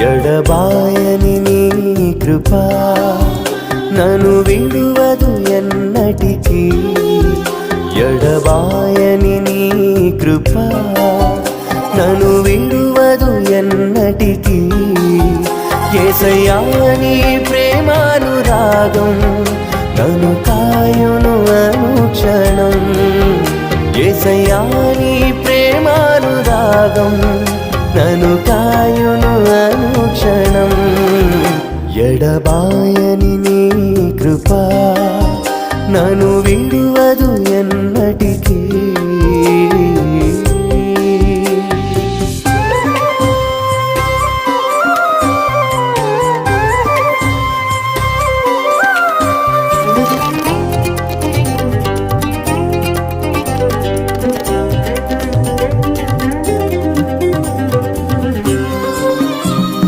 ఎడబాయని నీ కృపా నన్ను విడువదు ఎన్నటికీ. ఎడబాయని నీ కృపా నన్ను విడువదు ఎన్నటికీ. యేసయ్యా నీ ప్రేమానురాగం నన్ను కాయును అనుక్షణం. యేసయ్యా నీ ప్రేమానురాగం నన్ను కాయును అనుక్షణం. ఎడబాయని నీ కృపా నన్ను విడువ